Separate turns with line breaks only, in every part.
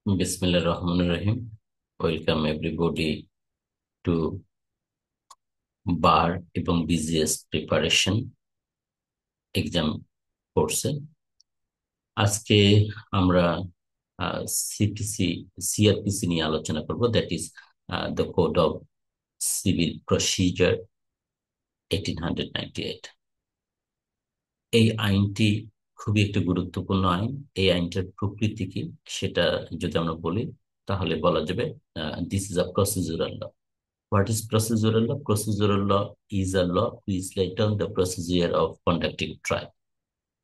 বিসমিল্লাহির রহমানির রহিম। Welcome everybody two বার এবং বিজিএস প্রিপারেশন এক্সাম কোর্সে। আজকে আমরা সিপিসি সিআরপিসি নিয়ে আলোচনা করব, that is the code of civil procedure 1898। এই আইনটি খুবই একটি গুরুত্বপূর্ণ আইন। এই আইনটার প্রকৃতি কি সেটা যদি আমরা বলি তাহলে বলা যাবে this is a procedural law. What is procedural law? Procedural law is a law which lays down the procedure of conducting trial.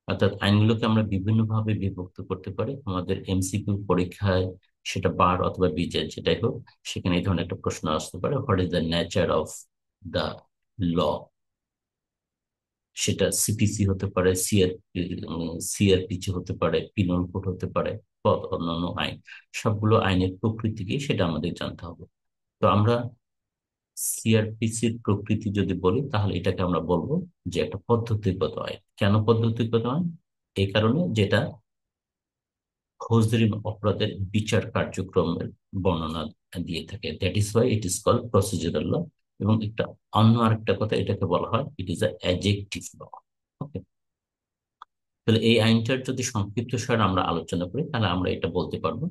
অর্থাৎ আইনগুলোকে আমরা বিভিন্নভাবে বিভক্ত করতে পারি। আমাদের এমসিকিউ পরীক্ষায় সেটা বার অথবা বিজের যেটাই হোক, সেখানে এই ধরনের একটা প্রশ্ন আসতে পারে, what is the nature of the law. সেটা সিপিসি হতে পারে, সিআরপিসি হতে পারে, পিনল কোড হতে পারে, বা অন্যান্য আইন। সবগুলো আইনের প্রকৃতি কি সেটা আমাদের জানতে হবে। তো আমরা সিআরপিসির প্রকৃতি যদি বলি তাহলে এটাকে আমরা বলবো যে একটা পদ্ধতিগত আইন। কেন পদ্ধতিগত আইন? এই কারণে যেটা ফৌজদারি অপরাধের বিচার কার্যক্রমের বর্ণনা দিয়ে থাকে, that is why it is called procedural law. এবং একটা অন্য আরেকটা কথা, এটাকে বলা হয় ইট ইজ অ্যাডজেক্টিভ ল। ওকে, তাহলে এই আইনটার যদি সংক্ষিপ্ত সার আমরা আলোচনা করি তাহলে আমরা এটা বলতে পারবো,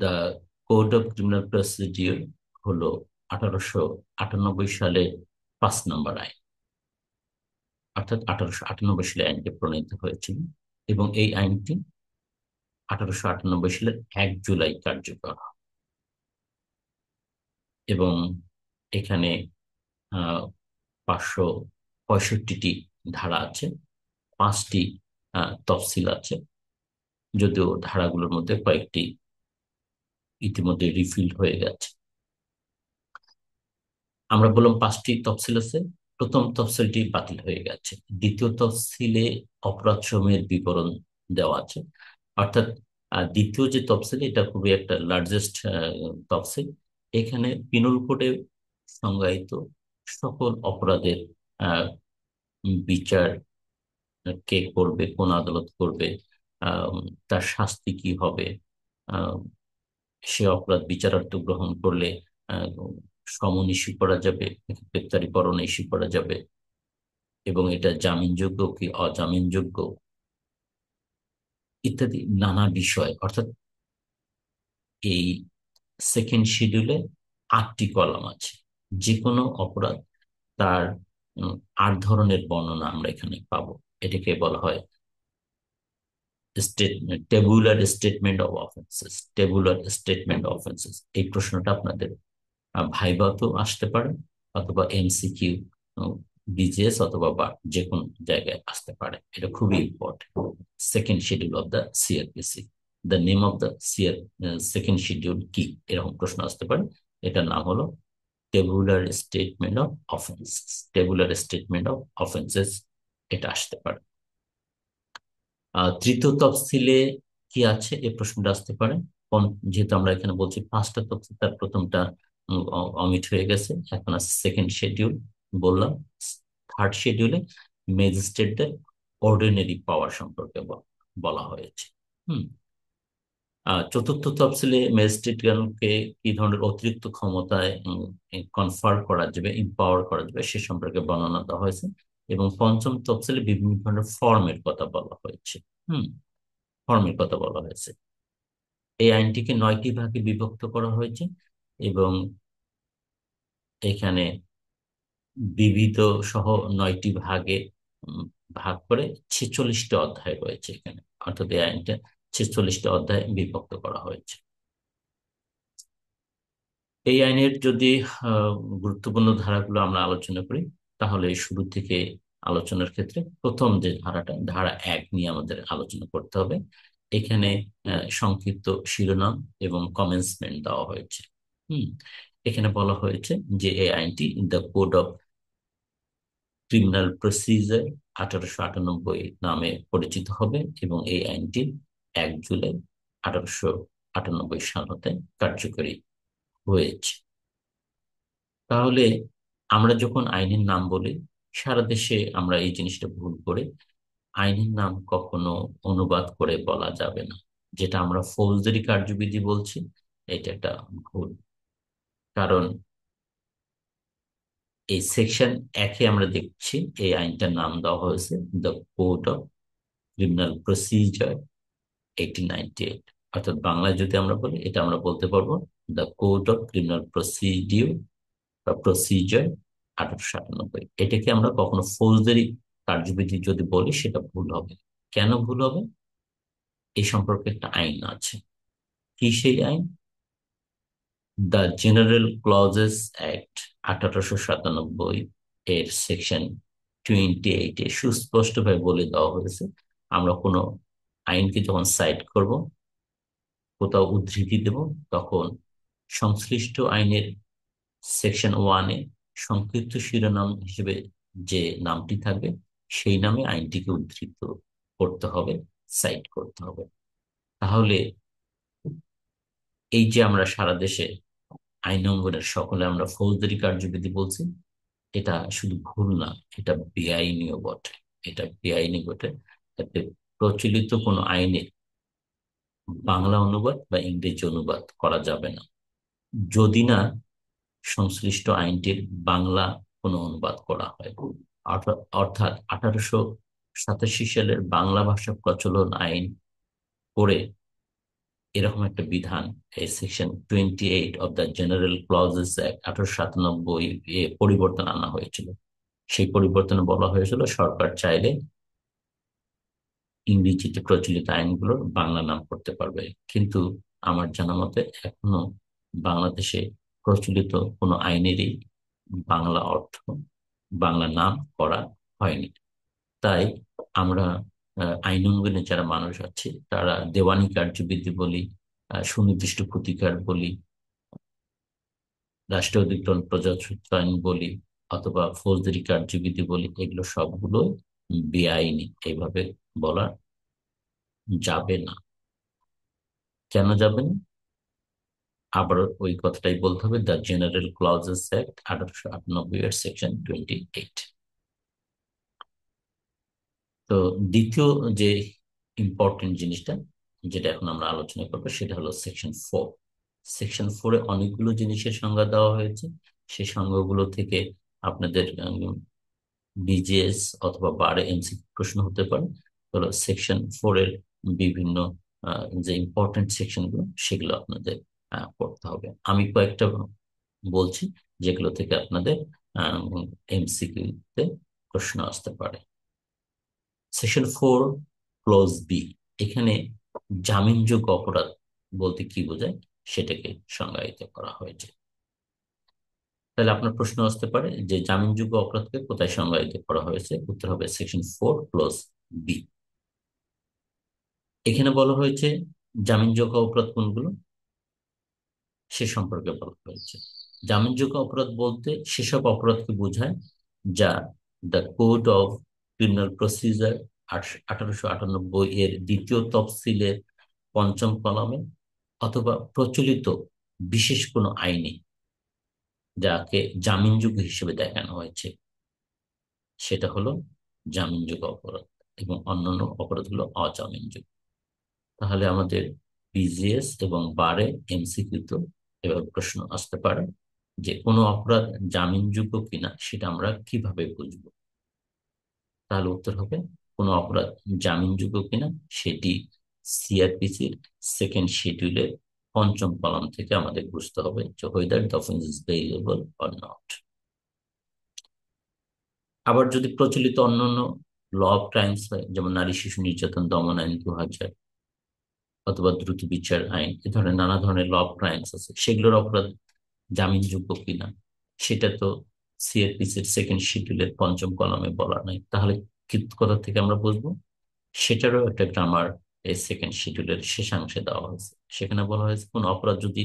the code of criminal procedure হলো 1898 সালে 5 নম্বর আইন। অর্থাৎ 1898 সালে আইনটি প্রণীত হয়েছিল এবং এই আইনটি 1898 সালের 1 জুলাই কার্যকর হয়। এবং এখানে 565টি ধারা আছে, 5টি তফসিল আছে, যদিও ধারাগুলোর মধ্যে কয়েকটি ইতিমধ্যে রিফিল হয়ে গেছে। আমরা বললাম 5টি তফসিল আছে, প্রথম তফসিলটি বাতিল হয়ে গেছে। দ্বিতীয় তফসিলে অপরাধ সমূহের বিবরণ দেওয়া আছে। অর্থাৎ দ্বিতীয় যে তফসিল, এটা খুবই একটা লার্জেস্ট তফসিল। এখানে পিনল কোডে সংজ্ঞায়িত সকল অপরাধের আহ, বিচার কে করবে, কোন আদালত করবে, আহ, তার শাস্তি কি হবে, আহ, সে অপরাধ বিচারার্থ গ্রহণ করলে আহ, সমন ইস্যু করা যাবে, গ্রেপ্তারি পরোয়ানা ইস্যু করা যাবে, এবং এটা জামিনযোগ্য কি অজামিনযোগ্য ইত্যাদি নানা বিষয়। অর্থাৎ এই সেকেন্ড শিডিউলে 8টি কলাম আছে। যে কোনো অপরাধ তার 8 ধরনের বর্ণনা আমরা এখানে পাবো। এটাকে বলা হয় statement, tabular statement of offences. Tabular statement of offences, এই প্রশ্নটা আপনাদের ভাইভাতেও আসতে পারে, অথবা এমসিকিউ, বিজিএস অথবা বা যে কোনো জায়গায় আসতে পারে। এটা খুবই important. Second schedule of the CrPC, the name of the second schedule কি, এরকম প্রশ্ন আসতে পারে। এটার নাম হলো tabular statement of offences. Tabular statement of offences, এটা আসতে পারে। তৃতীয় তফসিলে কি আছে এই প্রশ্নটা আসতে পারে। যেহেতু আমরা এখানে বলছি 5টা তফসিল, তার প্রথমটা অমিট হয়ে গেছে, এখন আছে সেকেন্ড শিডিউল বললাম। থার্ড শিডিউলে ম্যাজিস্ট্রেটদের অর্ডিনারি পাওয়ার সম্পর্কে বলা হয়েছে। হুম। চতুর্থ তফসিলে ম্যাজিস্ট্রেটগণকে কি ধরনের অতিরিক্ত ক্ষমতায় কনফার করা যাবে, ইম্পাওয়ার করা যাবে, সে সম্পর্কে বর্ণনা দেওয়া হয়েছে। এবং পঞ্চম তফসিলে বিভিন্ন ধরনের ফর্মের কথা বলা হয়েছে। হুম, ফর্মের কথা বলা হয়েছে। এই আইনটিকে 9টি ভাগে বিভক্ত করা হয়েছে এবং এখানে বিবিধ সহ 9টি ভাগে উম, ভাগ করে 46টা অধ্যায় রয়েছে এখানে। অর্থাৎ এই আইনটা 46টা অধ্যায়ে বিভক্ত করা হয়েছে। এই আইনের যদি গুরুত্বপূর্ণ ধারাগুলো আমরা আলোচনা করি তাহলে শুরু থেকে আলোচনার ক্ষেত্রে প্রথম যে ধারাটা, ধারা 1 নিয়ে আমাদের আলোচনা করতে হবে। এখানে সংক্ষিপ্ত শিরোনাম এবং কমেন্সমেন্ট দেওয়া হয়েছে। হুম, এখানে বলা হয়েছে যে এই আইনটি the code of criminal procedure 1898 নামে পরিচিত হবে এবং এই আইনটি 1 জুলাই 1898 সাল হতে কার্যকরী হয়েছে। তাহলে আমরা যখন আইনের নাম বলি, সারা দেশে আমরা এই জিনিসটা ভুল করে, আইনের নাম কখনো অনুবাদ করে বলা যাবে না। যেটা আমরা ফৌজদারি কার্যবিধি বলছি, এটা একটা ভুল। কারণ এই সেকশন একে আমরা দেখছি এই আইনটার নাম দেওয়া হয়েছে the code of criminal procedure 1898। অর্থাৎ বাংলায় যদি আমরা বলি, এটা আমরা বলতে পারবো the code of criminal procedure বা প্রসিজার 1898। এটাকে আমরা কখনো ফৌজদারি কার্যবিধি যদি বলি সেটা ভুল হবে। কেন ভুল হবে? এই সম্পর্কে একটা আইন আছে। কি সেই আইন? দ্য জেনারেল ক্লজেস অ্যাক্ট 1897 এর সেকশন 28-এ সুস্পষ্টভাবে বলে দেওয়া হয়েছে, আমরা কোনো আইনকে যখন সাইট করব, কোথাও উদ্ধৃতি দেব, তখন সংশ্লিষ্ট আইনের সেকশন 1-এ সংক্ষিপ্ত শিরোনাম হিসেবে যে নামটি থাকবে, সেই নামে আইনটিকে উদ্ধৃত করতে হবে, সাইট করতে হবে। তাহলে এই যে আমরা সারা দেশে আইন অঙ্গনের সকলে আমরা ফৌজদারি কার্যবিধি বলছি, এটা শুধু ভুল না, এটা বেআইনিও বটে। এটা বেআইনি বটে। এতে প্রচলিত কোনো আইনে বাংলা অনুবাদ বা ইংরেজি অনুবাদ করা যাবে না, যদি না সংশ্লিষ্ট আইনটির বাংলা কোনো অনুবাদ করা হয়। অর্থাৎ 1887 সালের বাংলা ভাষা প্রচলন আইন করে এরকম একটা বিধান, এই section 28 of the general clauses act 1897 এ পরিবর্তন আনা হয়েছিল। সেই পরিবর্তনে বলা হয়েছিল সরকার চাইলে ইংরেজিতে প্রচলিত আইনগুলোর বাংলা নাম করতে পারবে। কিন্তু আমার জানা মতে এখনো বাংলাদেশে প্রচলিত কোনো আইনেরই বাংলা অর্থ, বাংলা নাম করা হয়নি। তাই আমরা আইন অঙ্গনে যারা মানুষ আছে তারা দেওয়ানি কার্যবিধি বলি, সুনির্দিষ্ট প্রতিকার বলি, রাষ্ট্রীয় অধিগ্রহণ প্রজাস্বত্ব আইন বলি, অথবা ফৌজদারি কার্যবিধি বলি, এগুলো সবগুলো বেআইনি। এইভাবে বলা যাবে না। কেন যাবে না? আবার ওই কথাটাই বলতে হবে, দ্য জেনারেল ক্লজেস অ্যাক্ট 1898 এর সেকশন 28। তো দ্বিতীয় যে ইম্পর্টেন্ট জিনিসটা, যেটা এখন আমরা আলোচনা করবো, সেটা হলো সেকশন 4। সেকশন 4-এ অনেকগুলো জিনিসের সংজ্ঞা দেওয়া হয়েছে। সেই সংজ্ঞাগুলো থেকে আপনাদের বিজিএস অথবা বারে এমসিকিউ প্রশ্ন হতে পারে। হলো সেকশন 4-এর বিভিন্ন যে ইম্পর্টেন্ট সেকশন গুলো, সেগুলো আপনাদের পড়তে হবে। আমি কয়েকটা বলছি যেগুলো থেকে আপনাদের এমসিকিউ তে প্রশ্ন আসতে পারে। সেকশন 4 ক্লোজ বি, এখানে জামিনযোগ্য অপরাধ বলতে কি বোঝায় সেটাকে সংজ্ঞায়িত করা হয়েছে। তাহলে আপনার প্রশ্ন আসতে পারে যে জামিনযোগ্য অপরাধকে কোথায় সংজ্ঞায়িত করা হয়েছে? উত্তর হবে সেকশন 4 ক্লোজ বি। এখানে বলা হয়েছে জামিনযোগ্য অপরাধ কোনগুলো সে সম্পর্কে বলা হয়েছে। জামিনযোগ্য অপরাধ বলতে সেসব অপরাধকে বোঝায় যা the code of criminal procedure 1898 এর দ্বিতীয় তফসিলের পঞ্চম কলামে অথবা প্রচলিত বিশেষ কোনো আইনে যাকে জামিনযোগ্য হিসেবে দেখানো হয়েছে, সেটা হলো জামিনযোগ্য অপরাধ, এবং অন্যান্য অপরাধগুলো অজামিনযোগ্য। তাহলে আমাদের বিজিএস এবং বারে এমসিকিউ তো এভাবে প্রশ্ন আসতে পারে যে কোনো অপরাধ জামিনযোগ্য কিনা সেটা আমরা কিভাবে বুঝবো। তাহলে উত্তর হবে কোনো অপরাধ জামিনযোগ্য কিনা সেটি সিআরপিসির সেকেন্ড শিডিউলের পঞ্চম কলাম থেকে আমাদের বুঝতে হবে যে whether the offense is bailable or not। আবার যদি প্রচলিত অন্যান্য ল অফ ক্রাইমস হয়, যেমন নারী শিশু নির্যাতন দমন আইন 2000 অথবা দ্রুত বিচার আইন, এ ধরনের নানা ধরনের ল অফ ক্রাইমস আছে, সেগুলোর অপরাধ জামিনযোগ্য কিনা সেটা তো সিআরপিসির সেকেন্ড শিডিউলের পঞ্চম কলামে বলা নাই। তাহলে কি কোথা থেকে আমরা বুঝবো? সেটারও একটা গ্রামার এই সেকেন্ড শিডিউলের শেষাংশে দেওয়া হয়েছে। সেখানে বলা হয়েছে কোন অপরাধ যদি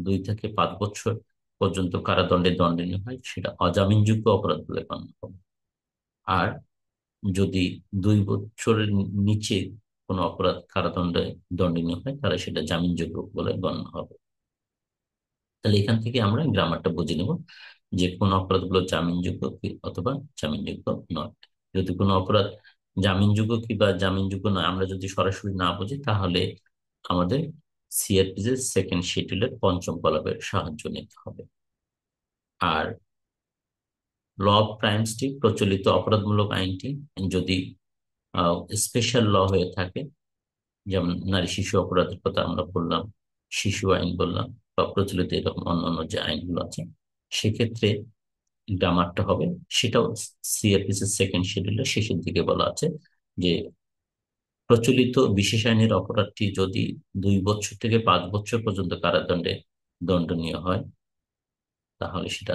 2 থেকে 5 বছর পর্যন্ত কারাদণ্ডে দণ্ডনীয় হয় সেটা অজামিনযোগ্য অপরাধ বলে গণ্য হবে। আর যদি 2 বছরের নিচে কোনো অপরাধ কারাদণ্ডে দণ্ডনীয় হয় তাহলে সেটা জামিনযোগ্য বলে গণ্য হবে। তাহলে এখান থেকে আমরা গ্রামারটা বুঝে নেব যে কোন অপরাধগুলো জামিনযোগ্য কি অথবা জামিনযোগ্য নয়। যদি কোনো অপরাধ জামিনযোগ্য কি বা জামিনযোগ্য নয় আমরা যদি সরাসরি না বুঝি, তাহলে আমাদের সিআরপিসির সেকেন্ড শিডিউলের পঞ্চম কলামের সাহায্য নিতে হবে। আর ল অফ ক্রাইমসটি, প্রচলিত অপরাধমূলক আইনটি যদি স্পেশাল ল হয়ে থাকে, যেমন নারী শিশু অপরাধের কথা আমরা বললাম, শিশু আইন বললাম, বা প্রচলিত এরকম অন্যান্য যে আইনগুলো আছে, সেক্ষেত্রে গ্রামারটা হবে, সেটাও সিআরপিসির সেকেন্ড শিডিউলের শেষের দিকে বলা আছে যে প্রচলিত বিশেষ আইনের অপরাধটি যদি 2 বছর থেকে 5 বছর পর্যন্ত কারাদণ্ডে দণ্ডনীয় হয়, তাহলে সেটা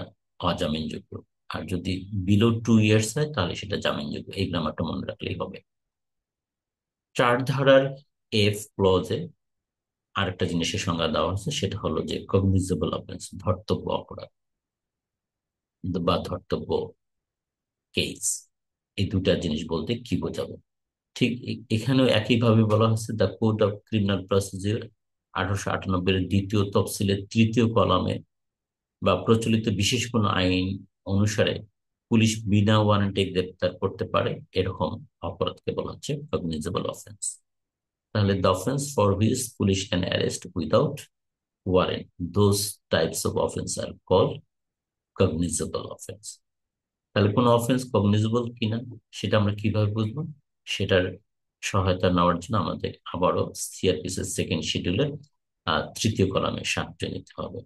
অজামিনযোগ্য। আর যদি বিলো 2 ইয়ার্স হয়, তাহলে সেটা জামিনযোগ্য। এই গ্রামারটা মনে রাখলেই হবে। 4 ধারার F ক্লজে আরেকটা জিনিসের সংজ্ঞা দেওয়া হয়েছে, সেটা হলো যে কগনিজেবল অফেন্স, ধর্তব্য অপরাধ বা ধর্তব্য কেস। এই দুটা জিনিস বলতে কি বোঝাবো? ঠিক এখানেও একইভাবে বলা হচ্ছে, the code of criminal procedure 1898 এর দ্বিতীয় তফসিলের তৃতীয় কলামে বা প্রচলিত বিশেষ কোনো আইন অনুসারে পুলিশ বিনা ওয়ারেন্টে গ্রেপ্তার করতে পারে, এরকম অপরাধকে বলা হচ্ছে কগনিজেবল অফেন্স। তাহলে the offence for which police can arrest without warrant, those types of offence are called cognizable offence. তাহলে কোন অফেন্স কগনিজেবল কিনা সেটা আমরা কিভাবে বুঝবো? সেটার সহায়তা নেওয়ার জন্য আমাদের আবারও সিআরপিসির সেকেন্ড শিডিউলের তৃতীয় কলামে সাহায্য নিতে হবে।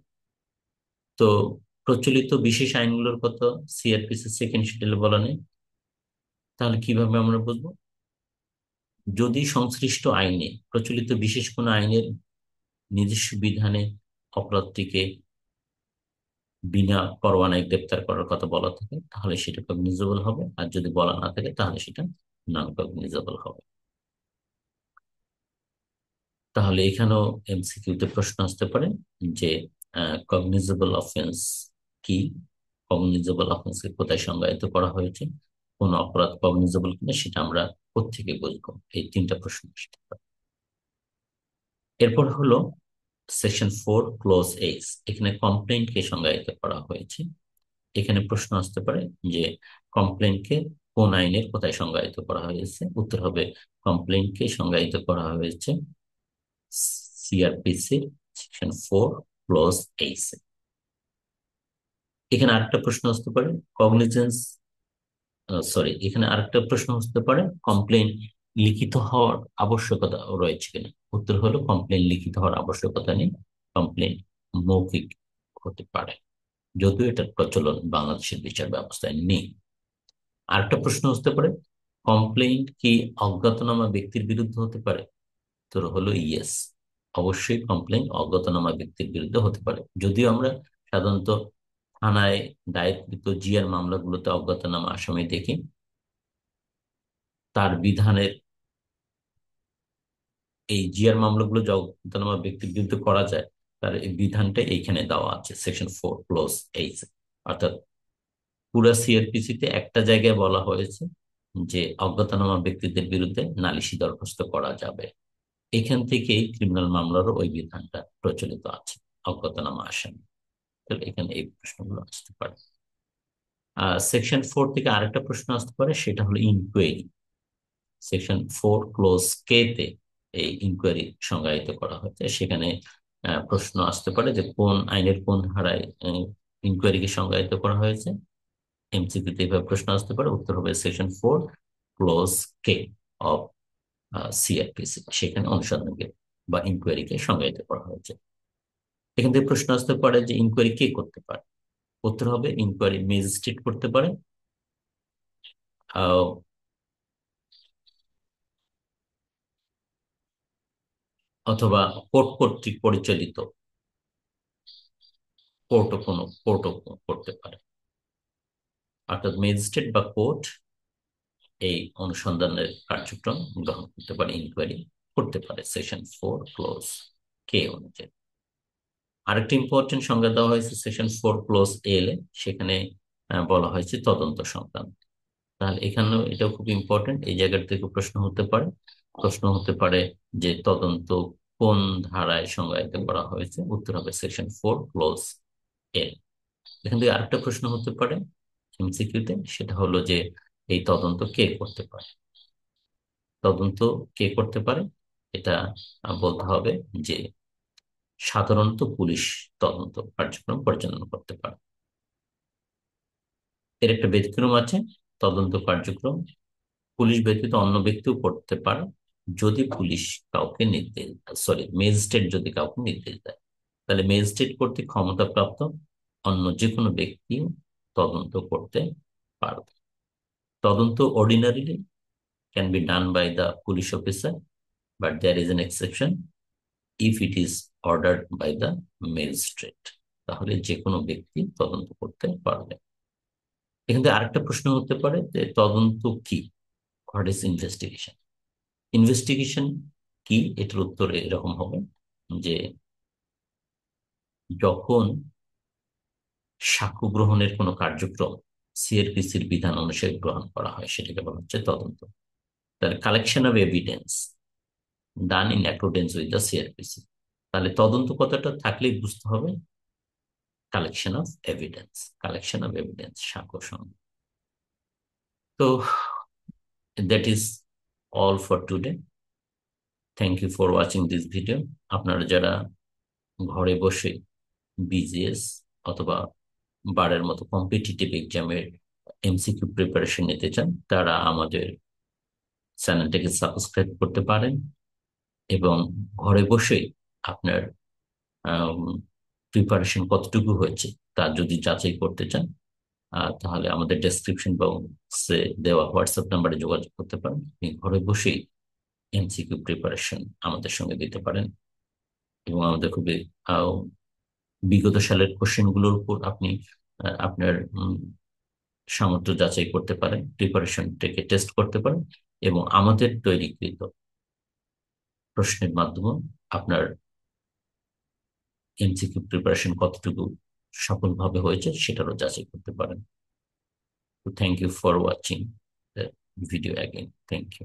তো প্রচলিত বিশেষ আইনগুলোর কথা সিআরপিসির সেকেন্ড শিডিউলে বলা নেই, তাহলে কিভাবে আমরা বুঝবো? যদি সংশ্লিষ্ট আইনে, প্রচলিত বিশেষ কোনো আইনের নিজস্ব বিধানে অপরাধটিকে বিনা পরোয়ানায় গ্রেপ্তার করার কথা বলা থাকে, তাহলে সেটা কগনিজেবল হবে। আর যদি বলা না থাকে, তাহলে সেটা নন কগনিজেবল হবে। তাহলে এখানেও এমসিকিউতে প্রশ্ন আসতে পারে যে কগনিজেবল অফেন্স কি, কগনিজেবল অফেন্সকে কোথায় সংজ্ঞায়িত করা হয়েছে, কোন অপরাধ কগনিজেবল কিনা সেটা আমরা কোত্থেকে বুঝবো? এই তিনটা প্রশ্ন আসতে পারে। এরপর হলো সেকশন 4 ক্লোজ 8। এখানে কমপ্লেইন্টকে সংজ্ঞায়িত করা হয়েছে। এখানে প্রশ্ন আসতে পারে যে কমপ্লেইন্টকে কোন আইনের কোথায় সংজ্ঞায়িত করা হয়েছে? উত্তর হবে কমপ্লেইন্টকে সংজ্ঞায়িত করা হয়েছে সিআরপিসি সেকশন 4 ক্লোজ 8। এখানে আরেকটা প্রশ্ন আসতে পারে, কগনিজেন্স সরি, এখানে আরেকটা প্রশ্ন আসতে পারে, কমপ্লেইন লিখিত হওয়ার আবশ্যকতা রয়েছে কিনা? উত্তর হলো কমপ্লেইন লিখিত হওয়ার আবশ্যকতা নেই, কমপ্লেইন মৌখিক হতে পারে, যদিও এটার প্রচলন বাংলাদেশের বিচার ব্যবস্থায় নেই। আরেকটা প্রশ্ন আসতে পারে, কমপ্লেইন্ট কি অজ্ঞাতনামা ব্যক্তির বিরুদ্ধে হতে পারে? উত্তর হলো ইয়েস, অবশ্যই কমপ্লেইন অজ্ঞাতনামা ব্যক্তির বিরুদ্ধে হতে পারে। যদিও আমরা সাধারণত থানায় দায়েরকৃত জিআর মামলাগুলোতে অজ্ঞাতনামা আসামি দেখি, তার বিধানের, এই জিআর মামলাগুলো যে অজ্ঞাতনামা ব্যক্তির বিরুদ্ধে করা যায়, তার এই বিধানটা এইখানে দেওয়া আছে সেকশন 4 ক্লোজ 8। অর্থাৎ পুরা সিআরপিসিতে একটা জায়গায় বলা হয়েছে যে অজ্ঞাতনামা ব্যক্তিদের বিরুদ্ধে নালিশি দরখাস্ত করা যাবে। এখান থেকেই ক্রিমিনাল মামলারও ওই বিধানটা প্রচলিত আছে, অজ্ঞাতনামা আসামি। তাহলে এখানে এই প্রশ্নগুলো আসতে পারে। সেকশন 4 থেকে আরেকটা প্রশ্ন আসতে পারে, সেটা হলো ইনকোয়ারি। সেকশন 4 ক্লোজ তে এই ইনকোয়ারি সংজ্ঞায়িত করা হয়েছে। সেখানে প্রশ্ন আসতে পারে যে কোন আইনের কোন ধারায় ইনকোয়ারিকে সংজ্ঞায়িত করা হয়েছে। এমসিকিউতে এইভাবে প্রশ্ন আসতে পারে, উত্তর হবে সেকশন 4 ক্লোজ অফ সিআরপিসি। সেখানে অনুসন্ধানকে বা ইনকোয়ারিকে সংজ্ঞায়িত করা হয়েছে। এখান থেকে প্রশ্ন আসতে পারে যে ইনকোয়ারি কে করতে পারে? উত্তর হবে ইনকোয়ারি ম্যাজিস্ট্রেট করতে পারে, আহ, অথবা কোর্ট কর্তৃক পরিচালিত কোর্টও করতে পারে। অর্থাৎ ম্যাজিস্ট্রেট বা কোর্ট এই অনুসন্ধানের কার্যক্রম গ্রহণ করতে পারে, ইনকোয়ারি করতে পারে সেকশন 4 ক্লোজ অনুযায়ী। আরেকটি ইম্পর্টেন্ট সংজ্ঞা দেওয়া হয়েছে সেকশন 4 ক্লোজ সেখানে বলা হয়েছে তদন্ত সংক্রান্ত। তাহলে এখানেও এটাও খুব ইম্পর্টেন্ট, এই জায়গার থেকে প্রশ্ন হতে পারে যে তদন্ত কোন ধারায় সংজ্ঞায়িত করা হয়েছে? উত্তর হবে সেকশন 4 ক্লোজ। এখান থেকে আরেকটা প্রশ্ন হতে পারে এমসিকিউতে, সেটা হলো যে এই তদন্ত কে করতে পারে? তদন্ত কে করতে পারে? এটা বলতে হবে যে সাধারণত পুলিশ তদন্ত কার্যক্রম পরিচালনা করতে পারে। এর একটা ব্যতিক্রম আছে, তদন্ত কার্যক্রম পুলিশ ব্যতীত অন্য ব্যক্তিও করতে পারে যদি পুলিশ কাউকে নির্দেশ, ম্যাজিস্ট্রেট যদি কাউকে নির্দেশ দেয়, তাহলে ম্যাজিস্ট্রেট কর্তৃক ক্ষমতাপ্রাপ্ত অন্য যে কোনো ব্যক্তি তদন্ত করতে পারবে। তদন্ত ordinarily can be done by the police officer, but there is an exception if it is ordered by the magistrate. তাহলে যে কোনো ব্যক্তি তদন্ত করতে পারবে। এখান থেকে আরেকটা প্রশ্ন হতে পারে যে তদন্ত কি, হোয়াট ইজ ইনভেস্টিগেশন। ইনভেস্টিগেশন কি, এটার উত্তর এরকম হবে যে যখন সাক্ষ্য গ্রহণের কোনো কার্যক্রম সিআরপিসির বিধান অনুসারে গ্রহণ করা হয় সেটাকে বলা হচ্ছে তদন্ত। তাহলে collection of evidence done in accordance with the CrPC. তাহলে তদন্ত কথাটা থাকলেই বুঝতে হবে collection of evidence, collection of evidence, সাক্ষ্য সংগ্রহ। তো that is all for today. Thank you for watching this video. আপনারা যারা ঘরে বসে বিজিএস অথবা বারের মতো কম্পিটিটিভ এক্সামের এমসিকিউ প্রিপারেশন নিতে চান, তারা আমাদের চ্যানেলটাকে সাবস্ক্রাইব করতে পারেন এবং ঘরে বসে আপনার প্রিপারেশন কতটুকু হয়েছে তা যদি যাচাই করতে চান, তাহলে আমাদের ডেসক্রিপশন বক্সে দেওয়া হোয়াটসঅ্যাপ নাম্বারে যোগাযোগ করতে পারেন। আপনি ঘরে বসেই এমসিকিউ প্রিপারেশন আমাদের সঙ্গে দিতে পারেন এবং আমাদের খুবই বিগত সালের কোশ্চেনগুলোর উপর আপনি আপনার সামর্থ্য যাচাই করতে পারেন, প্রিপারেশনটাকে টেস্ট করতে পারেন এবং আমাদের তৈরিকৃত প্রশ্নের মাধ্যমে আপনার এমসিকিউ প্রিপারেশন কতটুকু সফলভাবে হয়েছে সেটারও যাচাই করতে পারেন। তো thank you for watching the video again. Thank you.